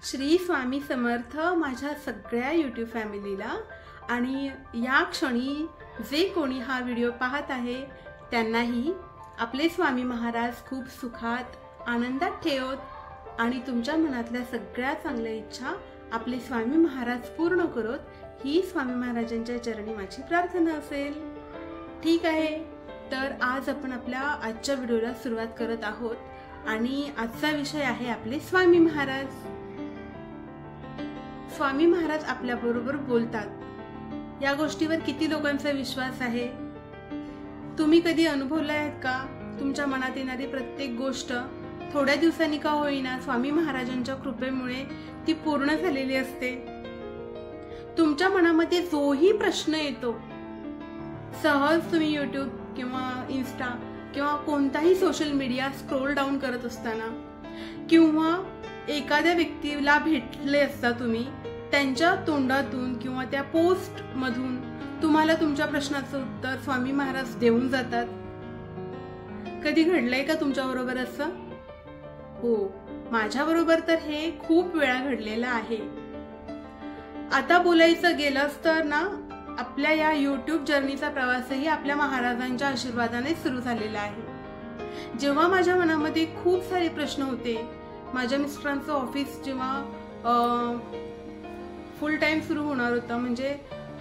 श्री स्वामी समर्थ माझ्या सगळ्या यूट्यूब फॅमिलीला आणि या क्षणी जे कोणी हा व्हिडिओ पाहत आहे त्यांनाही आपले स्वामी महाराज खूप सुखात आनंदात ठेवत आणि तुमच्या मनातल्या सगळ्या चांगल्या इच्छा आपले स्वामी महाराज पूर्ण करत ही स्वामी महाराजांच्या चरणी माझी प्रार्थना असेल। ठीक आहे, तर आज आपण आपल्या आजच्या व्हिडिओला सुरुवात करत आहोत आणि आजचा विषय आहे आपले स्वामी महाराज। स्वामी महाराज आपल्या बरोबर बोलतात, या गोष्टीवर किती लोकांचा विश्वास आहे? तुम्ही कधी अनुभवलं आहेत का? तुमच्या मनात येणारी प्रत्येक गोष्ट थोड्या दिवसांनी का होईना स्वामी महाराजांच्या कृपेमुळे ती पूर्ण झालेली असते। तुमच्या मनामध्ये जोही प्रश्न येतो, सहज तुम्ही यूट्यूब किंवा इन्स्टा किंवा कोणताही सोशल मीडिया स्क्रोल डाऊन करत असताना किंवा एखाद्या व्यक्तीला भेटले असता तुम्ही, त्यांच्या तोंडातून किंवा त्या पोस्ट मधून तुम्हाला तुमच्या प्रश्नाचं उत्तर स्वामी महाराज देऊन जातात। कधी घडलंय का तुमच्या बरोबर असं? हो, माझ्या बरोबर तर हे खूप वेळा घडलेलं आहे। आता बोलायचं गेलंच तर ना, आपल्या या यूट्यूब जर्नीचा प्रवासही आपल्या महाराजांच्या आशीर्वादाने सुरू झालेला आहे। जेव्हा माझ्या मनामध्ये खूप सारे प्रश्न होते, माझ्या मिस्टरांचं ऑफिस जेव्हा फुल टाइम सुरू होणार होतं, म्हणजे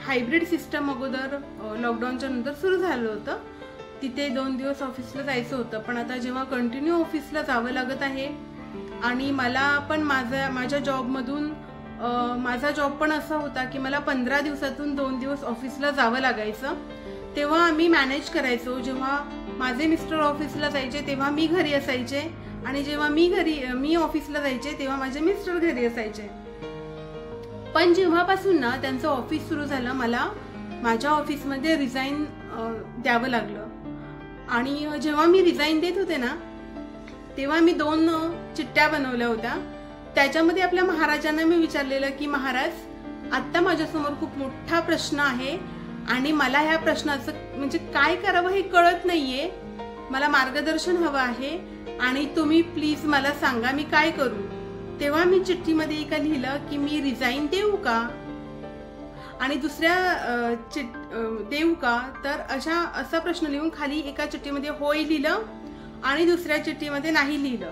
हायब्रिड सिस्टम अगोदर लॉकडाऊनच्या नंतर सुरू झालं होतं, तिथे 2 दिवस ऑफिसला जायचं होतं। पण आता जेव्हा कंटिन्यू ऑफिसला जावं लागत आहे आणि मला पण माझ्या जॉबमधून माझा जॉब पण असा होता की मला 15 दिवसातून 2 दिवस ऑफिसला जावं लागायचं, तेव्हा आम्ही मॅनेज करायचो। जेव्हा माझे मिस्टर ऑफिसला जायचे तेव्हा मी घरी असायचे आणि जेव्हा मी ऑफिसला जायचे तेव्हा माझे मिस्टर घरी असायचे। पण जेव्हापासून ना त्यांचं ऑफिस सुरू झालं, मला माझ्या ऑफिसमध्ये रिझाईन द्यावं लागलं आणि जेव्हा मी रिझाईन देत होते ना, तेव्हा मी 2 चिठ्ठ्या बनवल्या होत्या। त्याच्यामध्ये आपल्या महाराजांना मी विचारलेलं की महाराज, आता माझ्यासमोर खूप मोठा प्रश्न आहे आणि मला ह्या प्रश्नाचं म्हणजे काय करावं हे कळत नाहीये, मला मार्गदर्शन हवं आहे आणि तुम्ही प्लीज मला सांगा मी काय करू। तेव्हा मी चिठ्ठीमध्ये एका लिहिलं की मी रिझाईन देऊ का आणि दुसऱ्या देऊ का, तर असा प्रश्न लिहून खाली एका चिठ्ठीमध्ये होय लिहिलं आणि दुसऱ्या चिठ्ठीमध्ये नाही लिहिलं।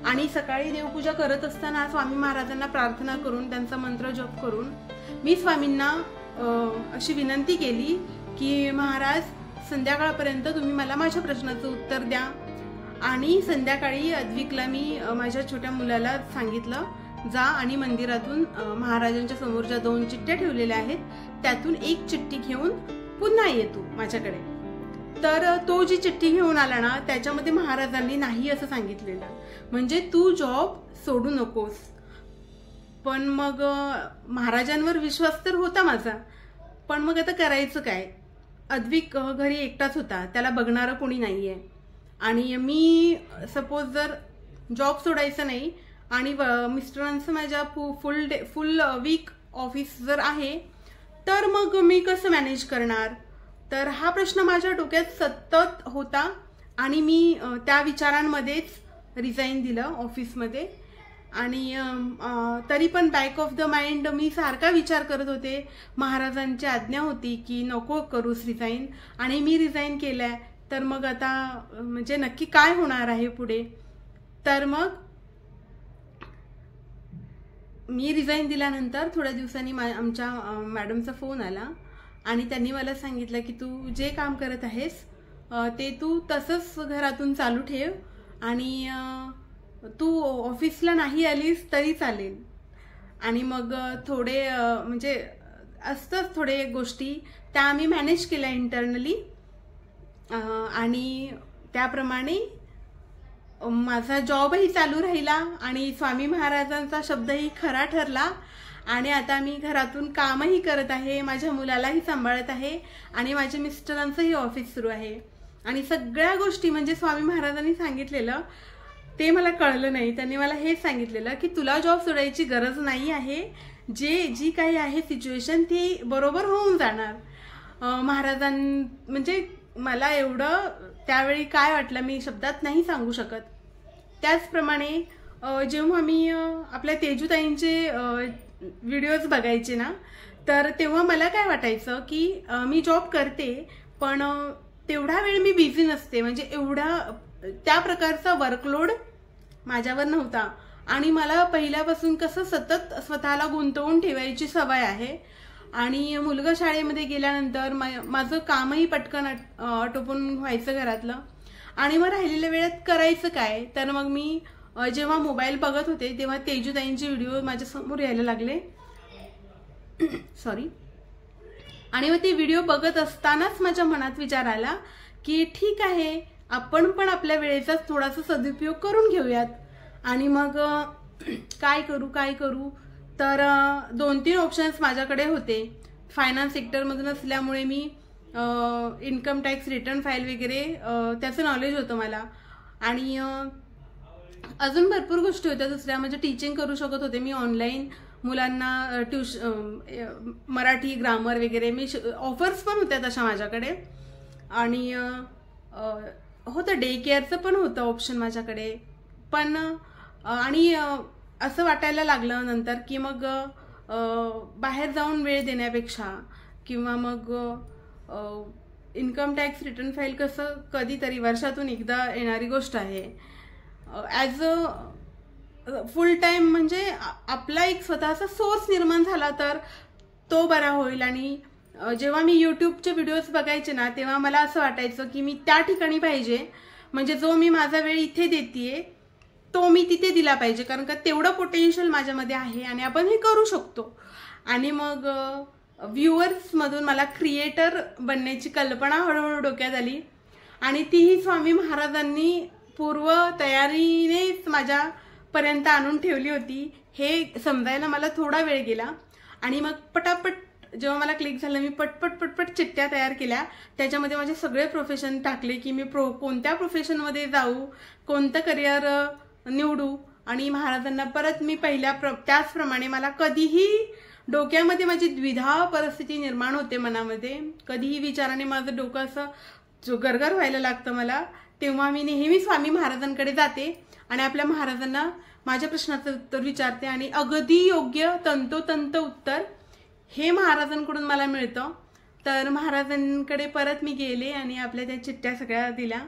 आणि सकाळी देवपूजा करत असताना स्वामी महाराजांना प्रार्थना करून त्यांचा मंत्र जप करून मी स्वामींना अशी विनंती केली की महाराज, संध्याकाळपर्यंत तुम्ही मला माझ्या प्रश्नाचं उत्तर द्या। आणि संध्याकाळी अद्विकला मी माझ्या छोट्या मुलाला सांगितलं, जा आणि मंदिरातून महाराजांच्या समोर ज्या 2 चिठ्ठ्या ठेवलेल्या आहेत त्यातून एक चिठ्ठी घेऊन पुन्हा ये तू माझ्याकडे। तर तो जी चिठ्ठी घेऊन आला ना, त्याच्यामध्ये महाराजांनी नाही असं सांगितलेलं, म्हणजे तू जॉब सोडू नकोस। पण मग महाराजांवर विश्वास तर होता माझा, पण मग आता करायचं काय? अद्विक घरी एकटाच होता, त्याला बघणारं कोणी नाहीये आणि मी सपोज जर जॉब सोडायचं नाही आणि मिस्टरांचं माझ्या फुल वीक ऑफिस जर आहे, तर मग मी कसं मॅनेज करणार? तर हा प्रश्न माझ्या डोक्यात सतत होता आणि मी त्या विचारांमध्येच रिझाईन दिलं ऑफिसमध्ये। आणि तरी पण बॅक ऑफ द माइंड मी सारखा विचार करत होते, महाराजांची आज्ञा होती की नको करूस रिझाईन आणि मी रिझाईन केलंय, तर मग आता म्हणजे नक्की काय होणार आहे पुढे? तर मग मी रिझाईन दिल्यानंतर थोड्या दिवसांनी आमच्या मॅडमचा फोन आला आणि त्यांनी मला सांगितलं की तू जे काम करत आहेस ते तू तसंच घरातून चालू ठेव आणि तू ऑफिसला नाही आलीस तरी चालेल। आणि मग थोडे म्हणजे असतंच थोडे गोष्टी त्या आम्ही मॅनेज केल्या इंटरनली आणि त्याप्रमाणे माझा जॉबही चालू राहिला आणि स्वामी महाराजांचा शब्दही खरा ठरला आणि आता मी घरातून कामही करत आहे, माझ्या मुलालाही सांभाळत आहे आणि माझ्या मिस्टरांचंही ऑफिस सुरू आहे। आणि सगळ्या गोष्टी म्हणजे स्वामी महाराजांनी सांगितलेलं ते मला कळलं नाही। त्यांनी मला हेच सांगितलेलं की तुला जॉब सोडायची गरज नाही आहे, जी काही आहे सिच्युएशन ती बरोबर होऊन जाणार। महाराजां म्हणजे मला एवढं त्यावेळी काय वाटलं मी शब्दात नाही सांगू शकत। त्याचप्रमाणे जेव्हा मी आपल्या तेजूताईंचे व्हिडिओज बघायचे ना, तर तेव्हा मला काय वाटायचं की मी जॉब करते पण तेवढा वेळ मी बिझी नसते, म्हणजे एवढा त्या प्रकारचा वर्कलोड माझ्यावर नव्हता. आणि मला पहिल्यापासून कसं सतत स्वतःला गुंतवून ठेवायची सवय आहे. आणि मुलगा शाळेमध्ये गेल्यानंतर माझं कामही पटकन आटोपून व्हायचं घरातलं. आणि मग राहिलेल्या वेळात करायचं काय, तर मग मी जेव्हा मोबाईल बघत होते तेव्हा तेजूताईंचे व्हिडिओ माझ्या समोर यायला लागले. सॉरी. आणि मग ते व्हिडिओ बघत असतानाच माझ्या मनात विचार आला की ठीक आहे, आपण पण आपल्या वेळेचा थोडासा सदुपयोग करून घेऊयात. आणि मग काय करू, तर 2-3 ऑप्शन्स माझ्याकडे होते. फायनान्स सेक्टरमधून असल्यामुळे मी इन्कम टॅक्स रिटर्न फाईल वगैरे त्याचं नॉलेज होतं मला. आणि अजून भरपूर गोष्टी होत्या दुसऱ्या, म्हणजे टीचिंग करू शकत होते मी ऑनलाईन मुलांना, मराठी ग्रामर वगैरे मी ऑफर्स पण होत्या तशा माझ्याकडे. आणि होतं डे केअरचं पण होतं ऑप्शन माझ्याकडे. पण आणि असं वाटायला लागलं नंतर की मग बाहेर जाऊन वेळ देण्यापेक्षा किंवा मग इन्कम टॅक्स रिटर्न फाईल कसं कधीतरी वर्षातून एकदा येणारी गोष्ट आहे, ॲज अ फुल टाईम म्हणजे आपला एक स्वतःचा सोर्स निर्माण झाला तर तो बरा होईल. आणि जेव्हा मी यूट्यूबचे व्हिडिओज बघायचे ना, तेव्हा मला असं वाटायचं की मी त्या ठिकाणी पाहिजे, म्हणजे जो मी माझा वेळ इथे देतेय तो मी तिथे दिला पाहिजे, कारण का तेवढं पोटेन्शियल माझ्यामध्ये आहे आणि आपण हे करू शकतो. आणि मग व्ह्युअर्समधून मला क्रिएटर बनण्याची कल्पना हळूहळू डोक्यात आली. आणि तीही स्वामी महाराजांनी पूर्व तयारीनेच माझ्यापर्यंत आणून ठेवली होती, हे समजायला मला थोडा वेळ गेला. आणि मग पटापट जेव्हा मला क्लिक झालं, मी पटपट चिठ्ठ्या तयार केल्या. त्याच्यामध्ये माझे सगळे प्रोफेशन टाकले की मी कोणत्या प्रोफेशनमध्ये जाऊ, कोणतं करिअर निवडू. आणि महाराजांना परत मी त्याचप्रमाणे मला कधीही डोक्यामध्ये माझी द्विधा परिस्थिती निर्माण होते मनामध्ये, कधीही विचाराने माझं डोकं असं गरगर व्हायला लागतं मला, तेव्हा मी नेहमी स्वामी महाराजांकडे जाते आणि आपल्या महाराजांना माझ्या प्रश्नाचं उत्तर विचारते. आणि अगदी योग्य तंतोतंत उत्तर हे महाराजांकडून मला मिळतं. तर महाराजांकडे परत मी गेले आणि आपल्या त्या चिठ्ठ्या सगळ्या दिल्या.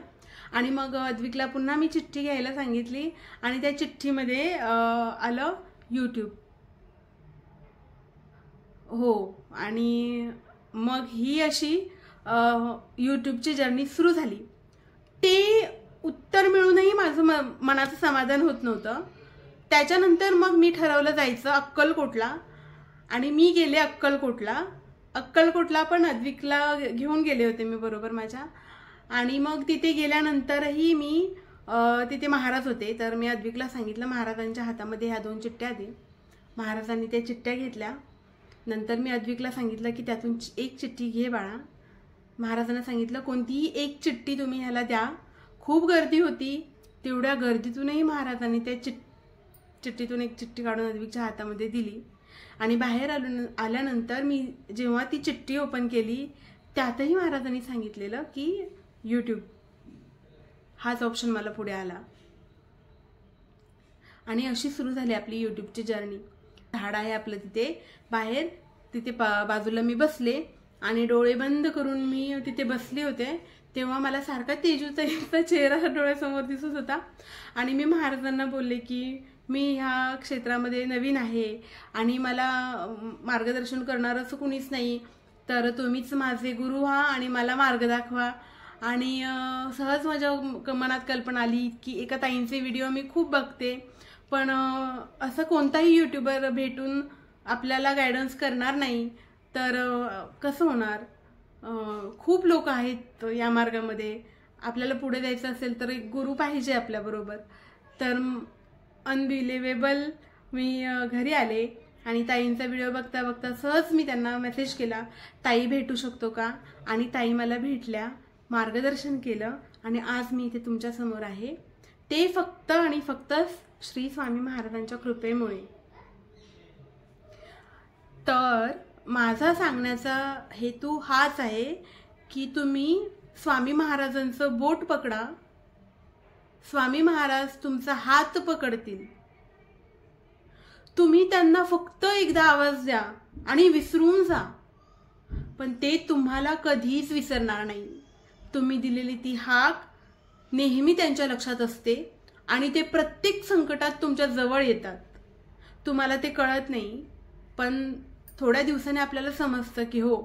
आणि मग अद्विकला पुन्हा मी चिठ्ठी घ्यायला सांगितली आणि त्या चिठ्ठीमध्ये आलं यूट्यूब. हो. आणि मग ही अशी यूट्यूबची जर्नी सुरू झाली. ते उत्तर मिळूनही माझं मनाचं समाधान होत नव्हतं. त्याच्यानंतर मग मी ठरवलं जायचं अक्कलकोटला. आणि मी गेले अक्कलकोटला पण अद्विकला घेऊन गेले होते मी बरोबर माझ्या. आणि मग तिथे गेल्यानंतरही मी तिथे महाराज होते, तर मी अद्विकला सांगितलं महाराजांच्या हातामध्ये ह्या 2 चिठ्ठ्या दे. महाराजांनी त्या चिठ्ठ्या घेतल्या. नंतर मी अद्विकला सांगितलं की त्यातून एक चिठ्ठी घे बाळा. महाराजांना सांगितलं कोणतीही एक चिठ्ठी तुम्ही ह्याला द्या. खूप गर्दी होती, तेवढ्या गर्दीतूनही महाराजांनी त्या चिठ्ठीतून एक चिठ्ठी काढून अद्विकच्या हातामध्ये दिली. आणि बाहेर आल्यानंतर मी जेव्हा ती चिठ्ठी ओपन केली, त्यातही महाराजांनी सांगितलेलं की यूट्यूब हाच ऑप्शन मला पुढे आला. आणि अशी सुरू झाली आपली यूट्यूबची जर्नी. झाड आहे आपलं तिथे बाहेर, तिथे बाजूला मी बसले आणि डोळे बंद करून मी तिथे बसले होते. तेव्हा मला सारखा तेजूचा चेहरा डोळ्यासमोर दिसत होता. आणि मी महाराजांना बोलले की मी ह्या क्षेत्रामध्ये नवीन आहे आणि मला मार्गदर्शन करणारं असं कुणीच नाही, तर तुम्हीच माझे गुरु व्हा आणि मला मार्ग दाखवा. आणि सहज माझ्या मनात कल्पना आली की एका ताईंचे व्हिडिओ मी खूप बघते, पण असं कोणताही यूट्यूबर भेटून आपल्याला गायडन्स करणार नाही तर कसं होणार. खूप लोक आहेत या मार्गामध्ये, आपल्याला पुढे जायचं असेल तर एक गुरु पाहिजे आपल्याबरोबर. तर अनबिलिव्हेबल मी घरी आले आणि ताईंचा व्हिडिओ बघता बघता सहज मी त्यांना मेसेज केला, ताई भेटू शकतो का. आणि ताई मला भेटल्या, मार्गदर्शन केलं आणि आज मी इथे तुमच्या समोर आहे. ते फक्त आणि फक्त श्री स्वामी महाराजांच्या कृपेमुळे. तर माझा सांगण्याचा हेतू हाच आहे की तुम्ही स्वामी महाराजांचं बोट पकडा, स्वामी महाराज तुमचा हात पकडतील तुम्ही त्यांना फक्त एकदा आवाज द्या आणि विसरून जा, पण ते तुम्हाला कधीच विसरणार नाही. तुम्ही दिलेली ती हाक नेहमी त्यांच्या लक्षात असते आणि ते प्रत्येक संकटात तुमच्या जवळ येतात. तुम्हाला ते कळत नाही, पण थोड्या दिवसांनी आपल्याला समजतं की हो,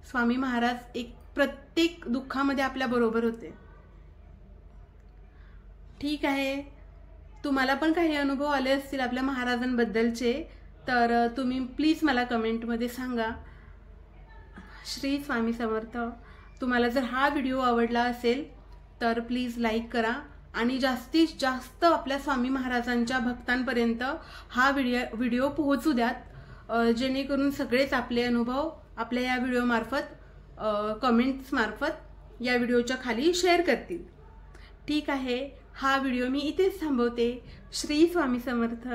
स्वामी महाराज एक प्रत्येक दुःखामध्ये आपल्या बरोबर होते. ठीक आहे, तुम्हाला पण काही अनुभव आले असतील आपल्या महाराजांबद्दलचे, तर तुम्ही प्लीज मला कमेंटमध्ये सांगा. श्री स्वामी समर्थ. तुम्हाला जर हा व्हिडिओ आवडला असेल तर प्लीज लाईक करा आणि जास्तीत जास्त आपल्या स्वामी महाराजांच्या भक्तांपर्यंत हा व्हिडिओ पोहोचू द्यात, जेणेकरून सगळेच आपले अनुभव आपल्या या व्हिडिओमार्फत कमेंट्स मार्फत या व्हिडिओच्या खाली शेअर करतील. ठीक आहे, हा व्हिडिओ मी इथेच थांबवते. श्री स्वामी समर्थ.